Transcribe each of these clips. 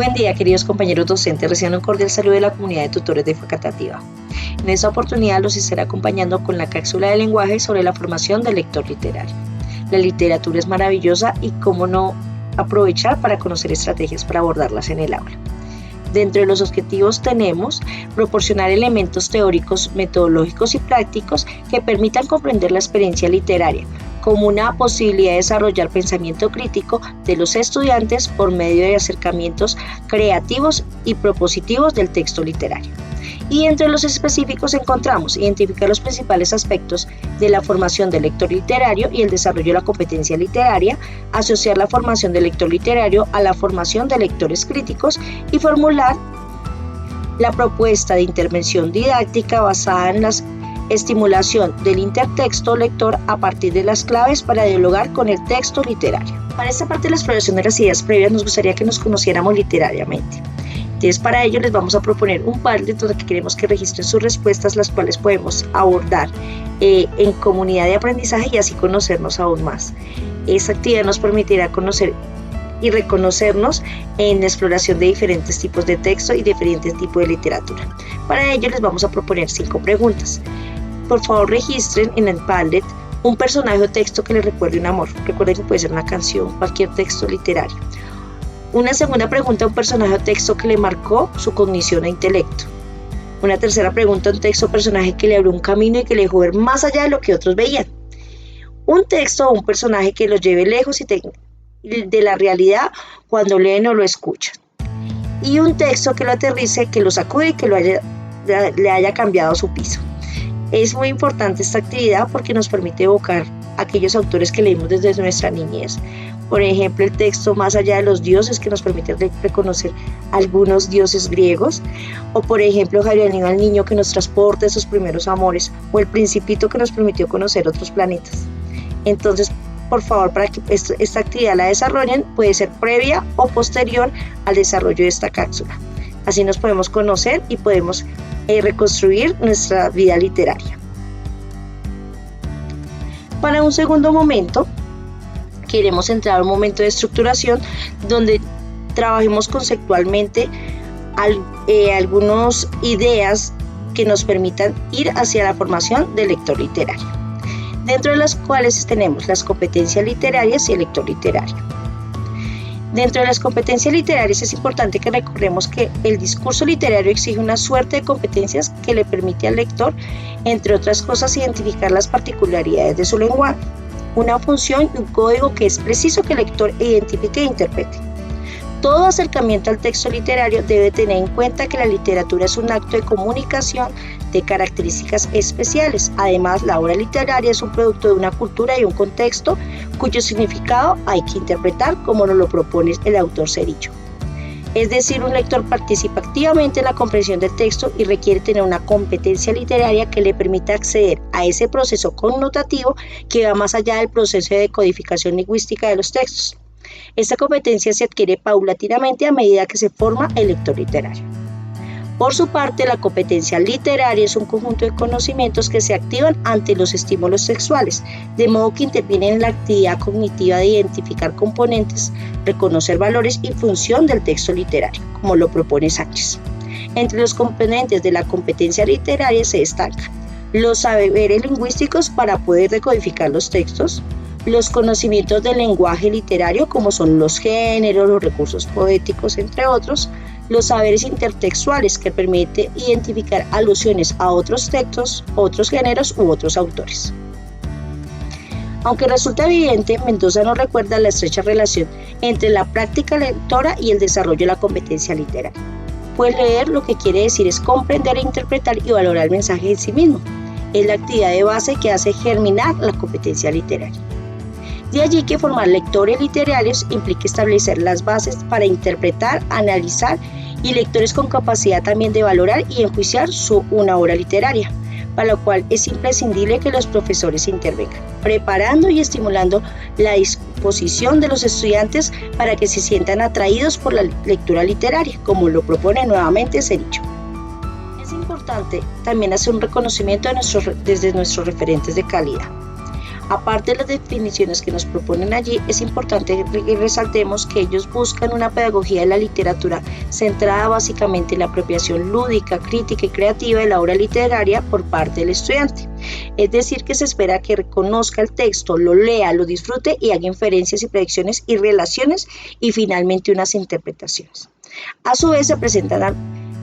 Buen día, queridos compañeros docentes. Reciban un cordial saludo de la comunidad de tutores de Facatativa. En esta oportunidad los estaré acompañando con la cápsula de lenguaje sobre la formación del lector literario. La literatura es maravillosa y cómo no aprovechar para conocer estrategias para abordarlas en el aula. Dentro de los objetivos tenemos proporcionar elementos teóricos, metodológicos y prácticos que permitan comprender la experiencia literaria como una posibilidad de desarrollar pensamiento crítico de los estudiantes por medio de acercamientos creativos y propositivos del texto literario. Y entre los específicos encontramos identificar los principales aspectos de la formación del lector literario y el desarrollo de la competencia literaria, asociar la formación del lector literario a la formación de lectores críticos y formular la propuesta de intervención didáctica basada en la estimulación del intertexto lector a partir de las claves para dialogar con el texto literario. Para esta parte de la exploración de las ideas previas nos gustaría que nos conociéramos literariamente. Entonces, para ello les vamos a proponer un Padlet donde queremos que registren sus respuestas, las cuales podemos abordar en comunidad de aprendizaje y así conocernos aún más. Esta actividad nos permitirá conocer y reconocernos en la exploración de diferentes tipos de texto y diferentes tipos de literatura. Para ello les vamos a proponer 5 preguntas. Por favor, registren en el Padlet un personaje o texto que les recuerde un amor. Recuerden que puede ser una canción, cualquier texto literario. Una segunda pregunta, un personaje o texto que le marcó su cognición e intelecto. Una tercera pregunta, un texto o personaje que le abrió un camino y que le dejó ver más allá de lo que otros veían. Un texto o un personaje que los lleve lejos de la realidad cuando leen o lo escuchan. Y un texto que lo aterrice, que lo sacude y que le haya cambiado su piso. Es muy importante esta actividad porque nos permite evocar aquellos autores que leímos desde nuestra niñez. Por ejemplo, el texto Más allá de los dioses, que nos permite reconocer algunos dioses griegos, o por ejemplo Javier Aníbal Niño, que nos transporta a sus primeros amores, o El Principito, que nos permitió conocer otros planetas. Entonces, por favor, para que esta actividad la desarrollen, puede ser previa o posterior al desarrollo de esta cápsula. Así nos podemos conocer y podemos reconstruir nuestra vida literaria. Para un segundo momento, queremos entrar a un momento de estructuración donde trabajemos conceptualmente algunas ideas que nos permitan ir hacia la formación del lector literario, dentro de las cuales tenemos las competencias literarias y el lector literario. Dentro de las competencias literarias es importante que recordemos que el discurso literario exige una suerte de competencias que le permite al lector, entre otras cosas, identificar las particularidades de su lenguaje, una función y un código que es preciso que el lector identifique e interprete. Todo acercamiento al texto literario debe tener en cuenta que la literatura es un acto de comunicación de características especiales. Además, la obra literaria es un producto de una cultura y un contexto cuyo significado hay que interpretar como nos lo propone el autor Cerillo. Es decir, un lector participa activamente en la comprensión del texto y requiere tener una competencia literaria que le permita acceder a ese proceso connotativo que va más allá del proceso de decodificación lingüística de los textos. Esta competencia se adquiere paulatinamente a medida que se forma el lector literario. Por su parte, la competencia literaria es un conjunto de conocimientos que se activan ante los estímulos textuales, de modo que intervienen en la actividad cognitiva de identificar componentes, reconocer valores y función del texto literario, como lo propone Sánchez. Entre los componentes de la competencia literaria se destacan los saberes lingüísticos para poder decodificar los textos, los conocimientos del lenguaje literario, como son los géneros, los recursos poéticos, entre otros, los saberes intertextuales, que permite identificar alusiones a otros textos, otros géneros u otros autores. Aunque resulta evidente, Mendoza nos recuerda la estrecha relación entre la práctica lectora y el desarrollo de la competencia literaria. Pues leer lo que quiere decir es comprender, interpretar y valorar el mensaje en sí mismo. Es la actividad de base que hace germinar la competencia literaria. De allí que formar lectores literarios implica establecer las bases para interpretar, analizar y lectores con capacidad también de valorar y enjuiciar una obra literaria, para lo cual es imprescindible que los profesores intervengan, preparando y estimulando la disposición de los estudiantes para que se sientan atraídos por la lectura literaria, como lo propone nuevamente Cerillo. Es importante también hacer un reconocimiento desde nuestros referentes de calidad. Aparte de las definiciones que nos proponen allí, es importante que resaltemos que ellos buscan una pedagogía de la literatura centrada básicamente en la apropiación lúdica, crítica y creativa de la obra literaria por parte del estudiante. Es decir, que se espera que reconozca el texto, lo lea, lo disfrute y haga inferencias y predicciones y relaciones y finalmente unas interpretaciones. A su vez se presentan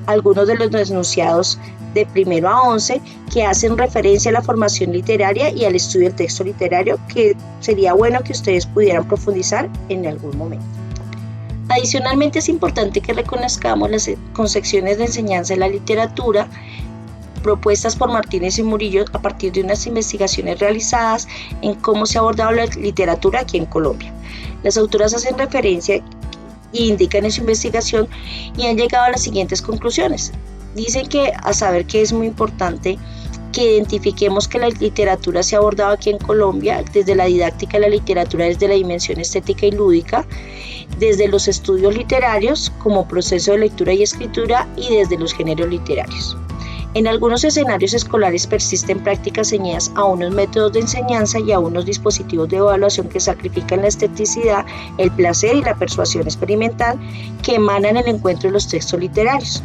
algunos de los enunciados de 1 a 11 que hacen referencia a la formación literaria y al estudio del texto literario, que sería bueno que ustedes pudieran profundizar en algún momento. Adicionalmente, es importante que reconozcamos las concepciones de enseñanza de la literatura propuestas por Martínez y Murillo a partir de unas investigaciones realizadas en cómo se ha abordado la literatura aquí en Colombia. Las autoras hacen referencia e indican en su investigación y han llegado a las siguientes conclusiones. Dicen que a saber que es muy importante que identifiquemos que la literatura se ha abordado aquí en Colombia desde la didáctica de la literatura, desde la dimensión estética y lúdica, desde los estudios literarios como proceso de lectura y escritura y desde los géneros literarios. En algunos escenarios escolares persisten prácticas ceñidas a unos métodos de enseñanza y a unos dispositivos de evaluación que sacrifican la esteticidad, el placer y la persuasión experimental que emanan el encuentro de los textos literarios.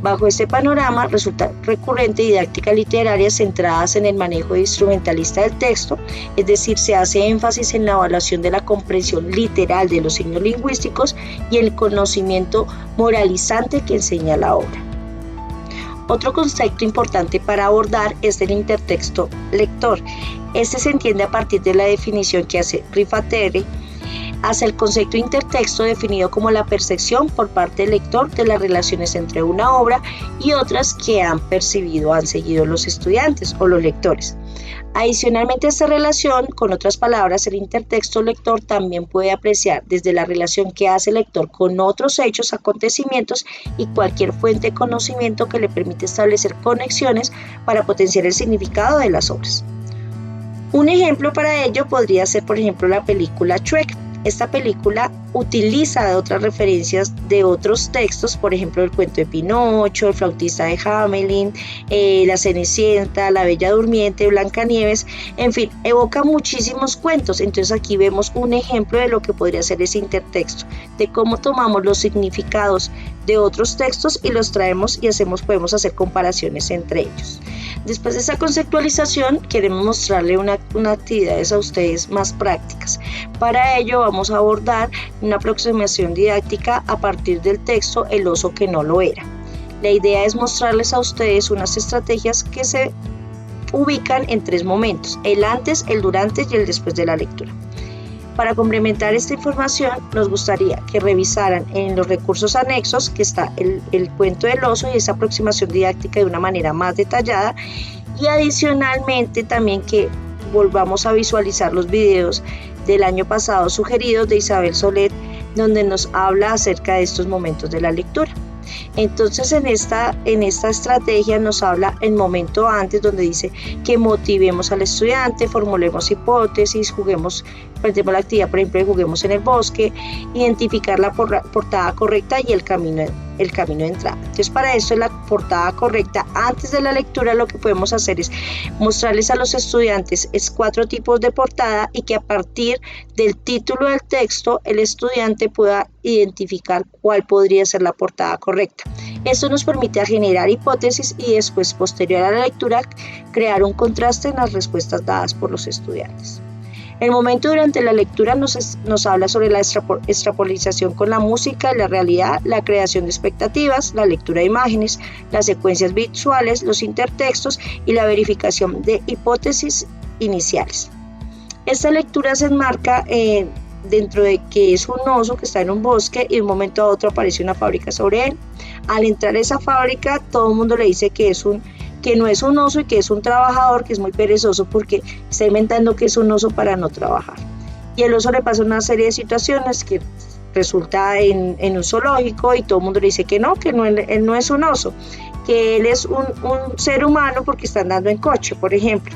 Bajo este panorama resulta recurrente didácticas literarias centradas en el manejo instrumentalista del texto, es decir, se hace énfasis en la evaluación de la comprensión literal de los signos lingüísticos y el conocimiento moralizante que enseña la obra. Otro concepto importante para abordar es el intertexto lector. Este se entiende a partir de la definición que hace Raffaele hacia el concepto de intertexto, definido como la percepción por parte del lector de las relaciones entre una obra y otras que han seguido los estudiantes o los lectores. Adicionalmente a esta relación, con otras palabras, el intertexto lector también puede apreciar desde la relación que hace el lector con otros hechos, acontecimientos y cualquier fuente de conocimiento que le permite establecer conexiones para potenciar el significado de las obras. Un ejemplo para ello podría ser, por ejemplo, la película Shrek. Esta película utiliza otras referencias de otros textos, por ejemplo, el cuento de Pinocho, el flautista de Hamelin, la Cenicienta, la Bella Durmiente, Blancanieves, en fin, evoca muchísimos cuentos. Entonces aquí vemos un ejemplo de lo que podría ser ese intertexto, de cómo tomamos los significados de otros textos y los traemos y podemos hacer comparaciones entre ellos. Después de esa conceptualización, queremos mostrarle unas actividades a ustedes más prácticas. Para ello vamos a abordar una aproximación didáctica a partir del texto El oso que no lo era. La idea es mostrarles a ustedes unas estrategias que se ubican en 3 momentos: el antes, el durante y el después de la lectura. Para complementar esta información, nos gustaría que revisaran en los recursos anexos que está el cuento del oso y esa aproximación didáctica de una manera más detallada, y adicionalmente también que volvamos a visualizar los videos del año pasado sugeridos de Isabel Solet, donde nos habla acerca de estos momentos de la lectura. Entonces en esta estrategia nos habla el momento antes, donde dice que motivemos al estudiante, formulemos hipótesis, planteemos la actividad, por ejemplo, de juguemos en el bosque, identificar la portada correcta y el camino de entrada. Entonces para esto, es la portada correcta antes de la lectura, lo que podemos hacer es mostrarles a los estudiantes 4 tipos de portada y que a partir del título del texto el estudiante pueda identificar cuál podría ser la portada correcta. Esto nos permite generar hipótesis y después, posterior a la lectura, crear un contraste en las respuestas dadas por los estudiantes. El momento durante la lectura nos habla sobre la extrapolización con la música y la realidad, la creación de expectativas, la lectura de imágenes, las secuencias visuales, los intertextos y la verificación de hipótesis iniciales. Esta lectura se enmarca dentro de que es un oso que está en un bosque y de un momento a otro aparece una fábrica sobre él. Al entrar a esa fábrica, todo el mundo le dice que no es un oso y que es un trabajador que es muy perezoso porque está inventando que es un oso para no trabajar. Y el oso le pasa una serie de situaciones que resulta en un zoológico y todo el mundo le dice que él no es un oso, que él es un ser humano porque está andando en coche, por ejemplo.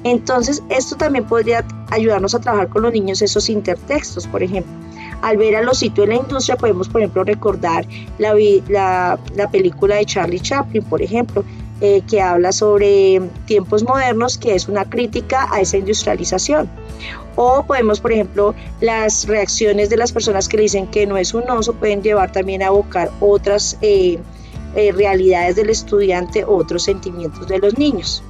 Entonces esto también podría ayudarnos a trabajar con los niños esos intertextos, por ejemplo. Al ver al osito en la industria podemos, por ejemplo, recordar la película de Charlie Chaplin, por ejemplo, que habla sobre tiempos modernos, que es una crítica a esa industrialización. O podemos, por ejemplo, las reacciones de las personas que le dicen que no es un oso pueden llevar también a evocar otras realidades del estudiante, otros sentimientos de los niños.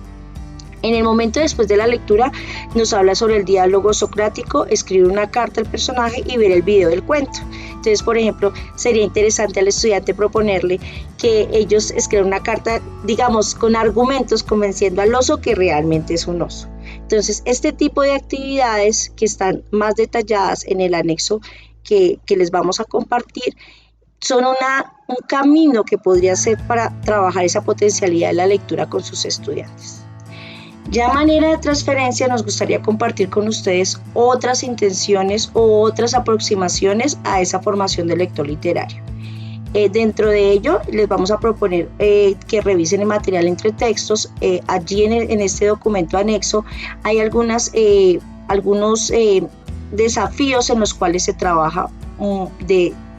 En el momento después de la lectura nos habla sobre el diálogo socrático, escribir una carta al personaje y ver el video del cuento. Entonces, por ejemplo, sería interesante al estudiante proponerle que ellos escriban una carta, digamos, con argumentos convenciendo al oso que realmente es un oso. Entonces, este tipo de actividades que están más detalladas en el anexo que les vamos a compartir son un camino que podría ser para trabajar esa potencialidad de la lectura con sus estudiantes. Ya a manera de transferencia nos gustaría compartir con ustedes otras intenciones o otras aproximaciones a esa formación de lector literario. Dentro de ello les vamos a proponer que revisen el material entre textos. Allí en este documento anexo hay algunos desafíos en los cuales se trabaja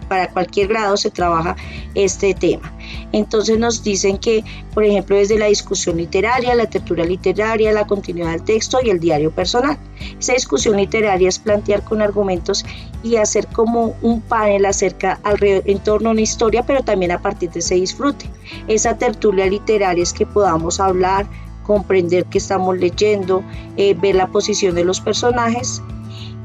para cualquier grado se trabaja este tema. Entonces nos dicen que, por ejemplo, desde la discusión literaria, la tertulia literaria, la continuidad del texto y el diario personal. Esa discusión literaria es plantear con argumentos y hacer como un panel en torno a una historia, pero también a partir de ese disfrute. Esa tertulia literaria es que podamos hablar, comprender qué estamos leyendo, ver la posición de los personajes,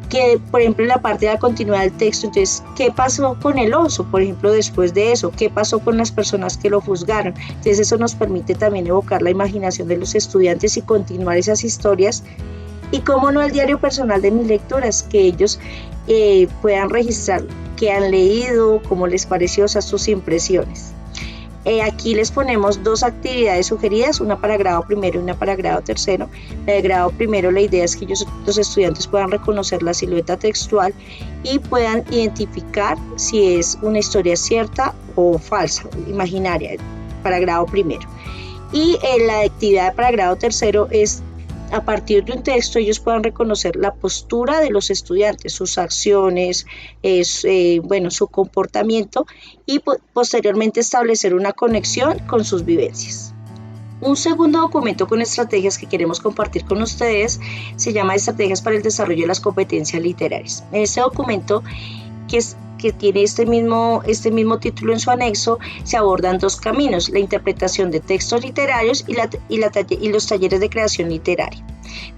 que por ejemplo en la parte de la continuidad del texto, entonces, ¿qué pasó con el oso? Por ejemplo, después de eso, ¿qué pasó con las personas que lo juzgaron? Entonces eso nos permite también evocar la imaginación de los estudiantes y continuar esas historias. Y cómo no, el diario personal de mis lectoras, que ellos puedan registrar qué han leído, cómo les pareció, sus impresiones. Aquí les ponemos dos actividades sugeridas, una para grado primero y una para grado tercero. La de grado primero, la idea es que los estudiantes puedan reconocer la silueta textual y puedan identificar si es una historia cierta o falsa, imaginaria, para grado primero. Y la actividad para grado tercero es, a partir de un texto, ellos puedan reconocer la postura de los estudiantes, sus acciones, su comportamiento y posteriormente establecer una conexión con sus vivencias. Un segundo documento con estrategias que queremos compartir con ustedes se llama Estrategias para el Desarrollo de las Competencias Literarias. En este documento, que tiene este mismo título en su anexo, se abordan dos caminos: la interpretación de textos literarios y los talleres de creación literaria.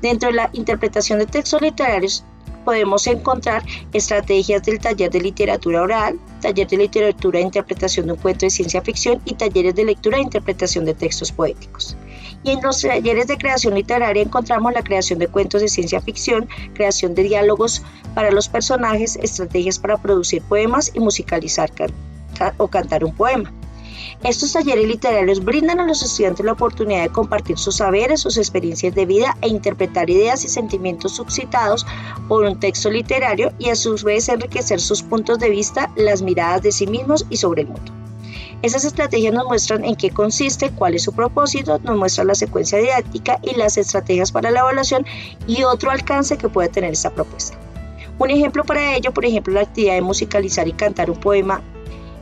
Dentro de la interpretación de textos literarios podemos encontrar estrategias del taller de literatura oral, taller de literatura de interpretación de un cuento de ciencia ficción y talleres de lectura e interpretación de textos poéticos. Y en los talleres de creación literaria encontramos la creación de cuentos de ciencia ficción, creación de diálogos para los personajes, estrategias para producir poemas y musicalizar o cantar un poema. Estos talleres literarios brindan a los estudiantes la oportunidad de compartir sus saberes, sus experiencias de vida e interpretar ideas y sentimientos suscitados por un texto literario y a su vez enriquecer sus puntos de vista, las miradas de sí mismos y sobre el mundo. Esas estrategias nos muestran en qué consiste, cuál es su propósito, nos muestran la secuencia didáctica y las estrategias para la evaluación y otro alcance que puede tener esta propuesta. Un ejemplo para ello, por ejemplo, la actividad de musicalizar y cantar un poema.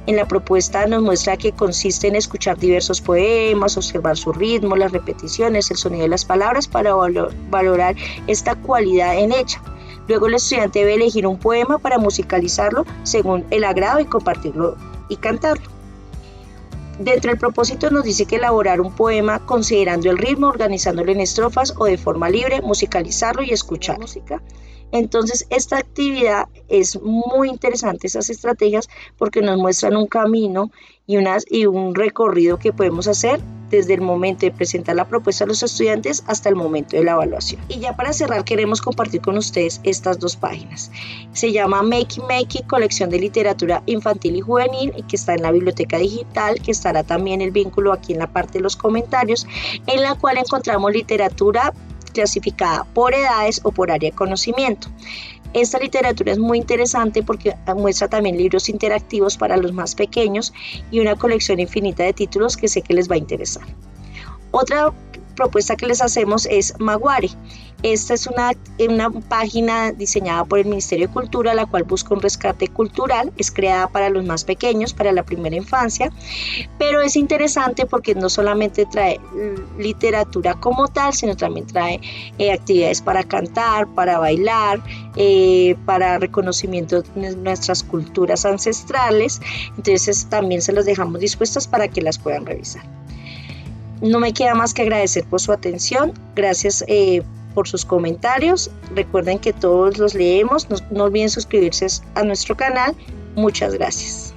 En la propuesta nos muestra que consiste en escuchar diversos poemas, observar su ritmo, las repeticiones, el sonido de las palabras para valorar esta cualidad en ella. Luego el estudiante debe elegir un poema para musicalizarlo según el agrado y compartirlo y cantarlo. Dentro del propósito nos dice que elaborar un poema considerando el ritmo, organizándolo en estrofas o de forma libre, musicalizarlo y escuchar música. Entonces esta actividad es muy interesante, esas estrategias, porque nos muestran un camino y un recorrido que podemos hacer desde el momento de presentar la propuesta a los estudiantes hasta el momento de la evaluación. Y ya para cerrar queremos compartir con ustedes estas dos páginas. Se llama Makey, colección de literatura infantil y juvenil, y que está en la biblioteca digital, que estará también el vínculo aquí en la parte de los comentarios, en la cual encontramos literatura clasificada por edades o por área de conocimiento. Esta literatura es muy interesante porque muestra también libros interactivos para los más pequeños y una colección infinita de títulos que sé que les va a interesar. Otra propuesta que les hacemos es Maguare, Esta es una página diseñada por el Ministerio de Cultura, la cual busca un rescate cultural. Es creada para los más pequeños, para la primera infancia, pero es interesante porque no solamente trae literatura como tal, sino también trae actividades para cantar, para bailar, para reconocimiento de nuestras culturas ancestrales. Entonces también se los dejamos dispuestas para que las puedan revisar. No me queda más que agradecer por su atención. Gracias por sus comentarios. Recuerden que todos los leemos. No olviden suscribirse a nuestro canal. Muchas gracias.